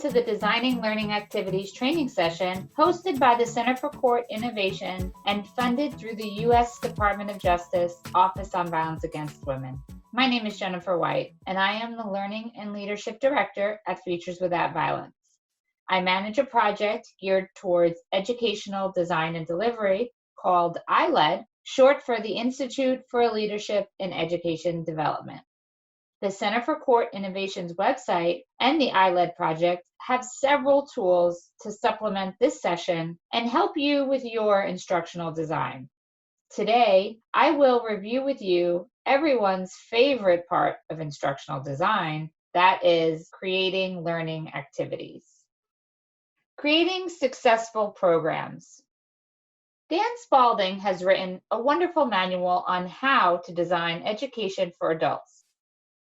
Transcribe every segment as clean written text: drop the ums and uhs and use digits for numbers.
to the Designing Learning Activities training session hosted by the Center for Court Innovation and funded through the U.S. Department of Justice Office on Violence Against Women. My name is Jennifer White, and I am the Learning and Leadership Director at Futures Without Violence. I manage a project geared towards educational design and delivery called ILED, short for the Institute for Leadership in Education Development. The Center for Court Innovation's website and the ILED project have several tools to supplement this session and help you with your instructional design. Today, I will review with you everyone's favorite part of instructional design, that is creating learning activities. Creating successful programs. Dan Spalding has written a wonderful manual on how to design education for adults.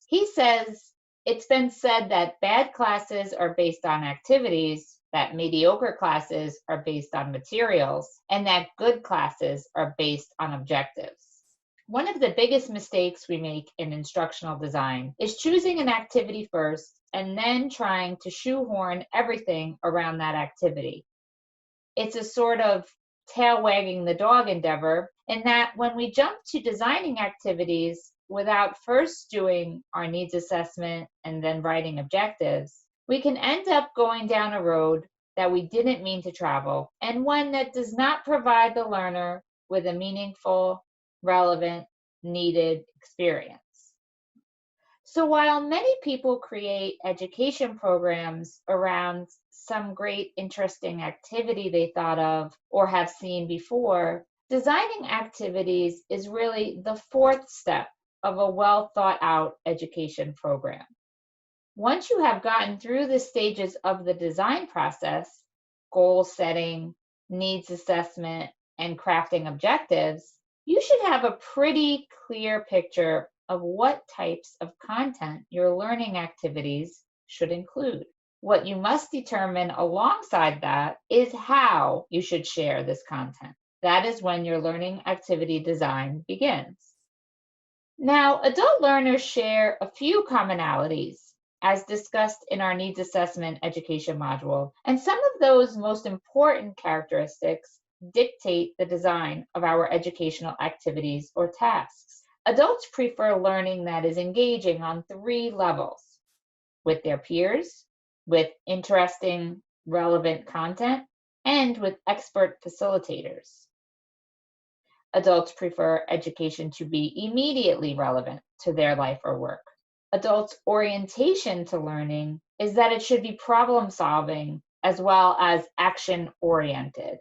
He says, it's been said that bad classes are based on activities, that mediocre classes are based on materials, and that good classes are based on objectives. One of the biggest mistakes we make in instructional design is choosing an activity first and then trying to shoehorn everything around that activity. It's a sort of tail wagging the dog endeavor in that when we jump to designing activities without first doing our needs assessment and then writing objectives, we can end up going down a road that we didn't mean to travel and one that does not provide the learner with a meaningful, relevant, needed experience. So while many people create education programs around some great interesting activity they thought of or have seen before, designing activities is really the fourth step of a well thought out education program. Once you have gotten through the stages of the design process, goal setting, needs assessment, and crafting objectives, you should have a pretty clear picture of what types of content your learning activities should include. What you must determine alongside that is how you should share this content. That is when your learning activity design begins. Now, adult learners share a few commonalities as discussed in our needs assessment education module, and some of those most important characteristics dictate the design of our educational activities or tasks. Adults prefer learning that is engaging on 3 levels: with their peers, with interesting, relevant content, and with expert facilitators. Adults prefer education to be immediately relevant to their life or work. Adults' orientation to learning is that it should be problem-solving as well as action-oriented.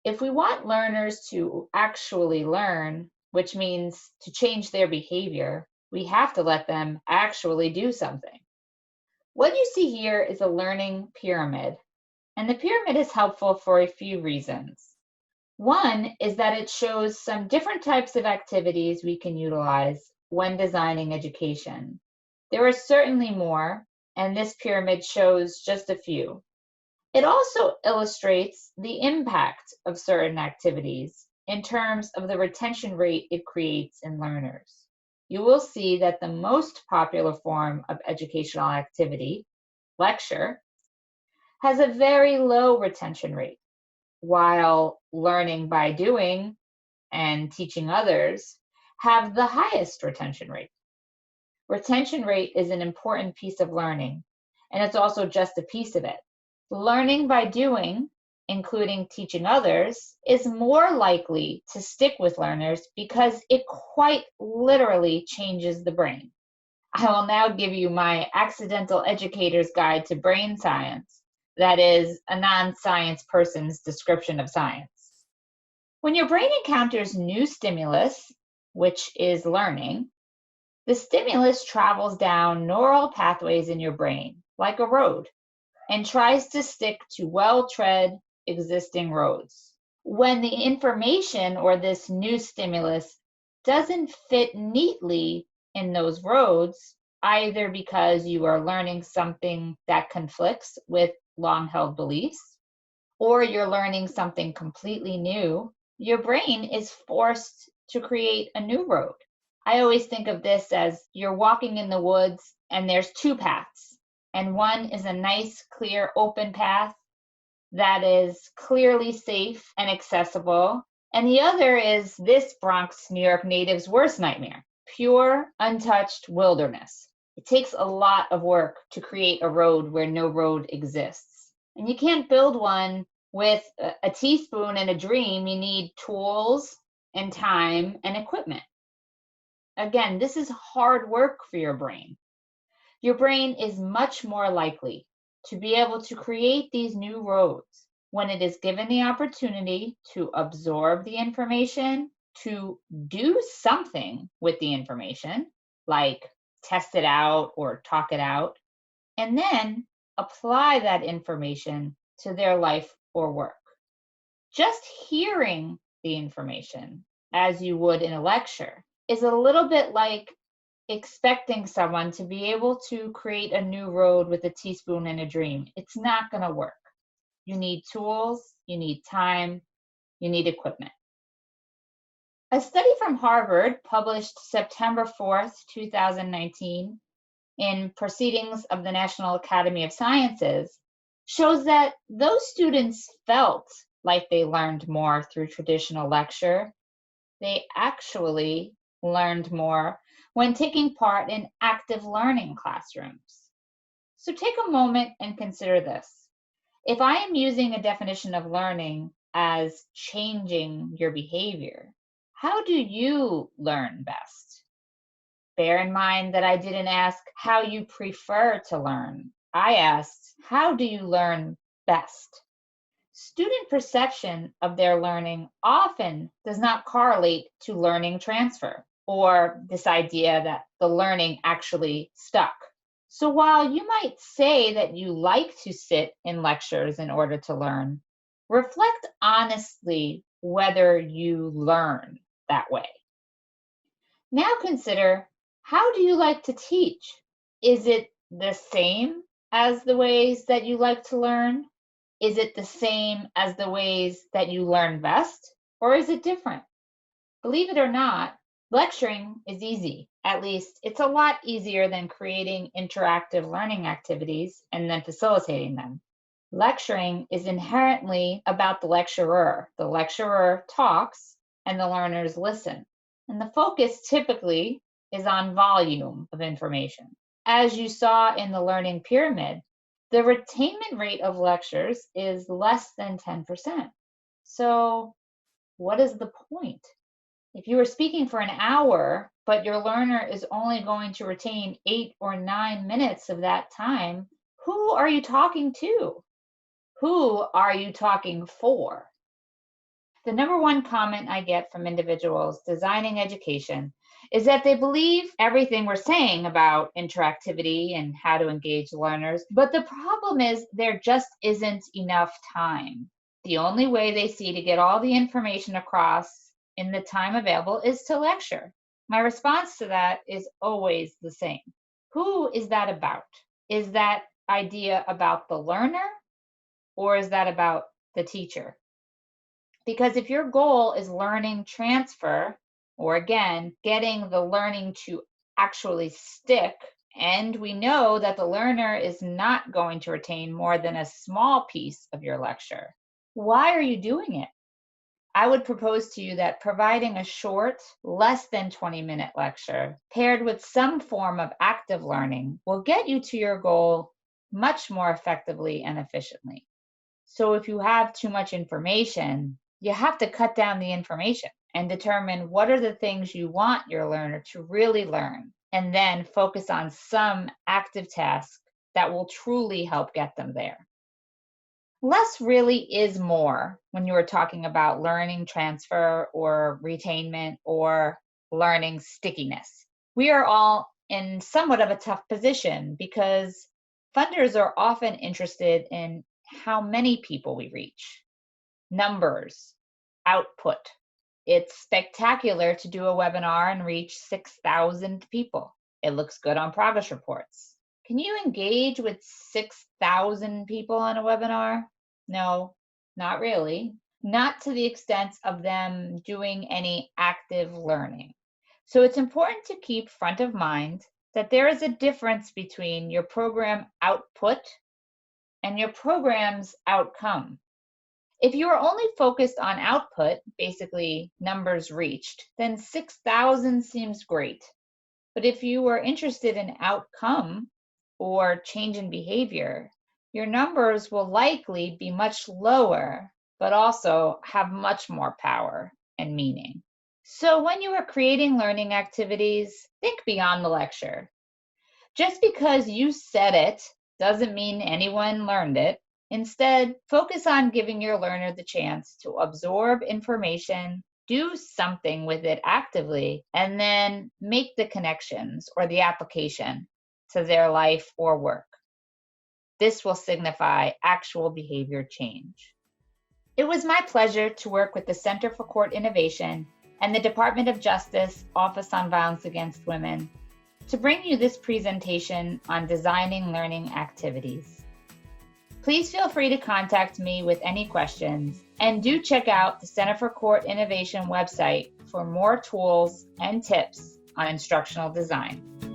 If we want learners to actually learn, which means to change their behavior, we have to let them actually do something. What you see here is a learning pyramid, and the pyramid is helpful for a few reasons. One is that it shows some different types of activities we can utilize when designing education. There are certainly more, and this pyramid shows just a few. It also illustrates the impact of certain activities in terms of the retention rate it creates in learners. You will see that the most popular form of educational activity, lecture, has a very low retention rate, while learning by doing and teaching others have the highest retention rate. Retention rate is an important piece of learning, and it's also just a piece of it. Learning by doing, including teaching others, is more likely to stick with learners because it quite literally changes the brain. I will now give you my accidental educator's guide to brain science. That is a non-science person's description of science. When your brain encounters new stimulus, which is learning, the stimulus travels down neural pathways in your brain, like a road, and tries to stick to well-tread existing roads. When the information or this new stimulus doesn't fit neatly in those roads, either because you are learning something that conflicts with long-held beliefs, or you're learning something completely new, your brain is forced to create a new road. I always think of this as you're walking in the woods and there's 2 paths. and one is a nice, clear, open path that is clearly safe and accessible, and the other is this Bronx, New York native's worst nightmare, pure, untouched wilderness. It takes a lot of work to create a road where no road exists. And you can't build one with a teaspoon and a dream. You need tools and time and equipment. Again, this is hard work for your brain. Your brain is much more likely to be able to create these new roads when it is given the opportunity to absorb the information, to do something with the information, like test it out or talk it out, and then apply that information to their life or work. Just hearing the information, as you would in a lecture, is a little bit like expecting someone to be able to create a new road with a teaspoon and a dream. It's not going to work. You need tools, you need time, you need equipment. A study from Harvard published September 4th, 2019 in Proceedings of the National Academy of Sciences shows that those students felt like they learned more through traditional lecture. They actually learned more when taking part in active learning classrooms. So take a moment and consider this. If I am using a definition of learning as changing your behavior, how do you learn best? Bear in mind that I didn't ask how you prefer to learn. I asked, how do you learn best? Student perception of their learning often does not correlate to learning transfer or this idea that the learning actually stuck. So while you might say that you like to sit in lectures in order to learn, reflect honestly whether you learn that way. Now consider, how do you like to teach? Is it the same as the ways that you like to learn? Is it the same as the ways that you learn best, or is it different? Believe it or not, lecturing is easy. At least it's a lot easier than creating interactive learning activities and then facilitating them. Lecturing is inherently about the lecturer. The lecturer talks and the learners listen. And the focus typically is on volume of information. As you saw in the learning pyramid, the retainment rate of lectures is less than 10%. So what is the point? If you are speaking for an hour, but your learner is only going to retain 8 or 9 minutes of that time, who are you talking to? Who are you talking for? The number one comment I get from individuals designing education is that they believe everything we're saying about interactivity and how to engage learners, but the problem is there just isn't enough time. The only way they see to get all the information across in the time available is to lecture. My response to that is always the same. Who is that about? Is that idea about the learner, or is that about the teacher? Because if your goal is learning transfer, or again, getting the learning to actually stick, and we know that the learner is not going to retain more than a small piece of your lecture, why are you doing it? I would propose to you that providing a short, less than 20-minute lecture paired with some form of active learning will get you to your goal much more effectively and efficiently. So if you have too much information, you have to cut down the information and determine what are the things you want your learner to really learn, and then focus on some active task that will truly help get them there. Less really is more when you are talking about learning transfer or retainment or learning stickiness. We are all in somewhat of a tough position because funders are often interested in how many people we reach, numbers, output. It's spectacular to do a webinar and reach 6,000 people. It looks good on progress reports. Can you engage with 6,000 people on a webinar? No, not really. Not to the extent of them doing any active learning. So it's important to keep front of mind that there is a difference between your program output and your program's outcome. If you are only focused on output, basically numbers reached, then 6,000 seems great. But if you are interested in outcome or change in behavior, your numbers will likely be much lower, but also have much more power and meaning. So when you are creating learning activities, think beyond the lecture. Just because you said it doesn't mean anyone learned it. Instead, focus on giving your learner the chance to absorb information, do something with it actively, and then make the connections or the application to their life or work. This will signify actual behavior change. It was my pleasure to work with the Center for Court Innovation and the Department of Justice Office on Violence Against Women to bring you this presentation on designing learning activities. Please feel free to contact me with any questions, and do check out the Center for Court Innovation website for more tools and tips on instructional design.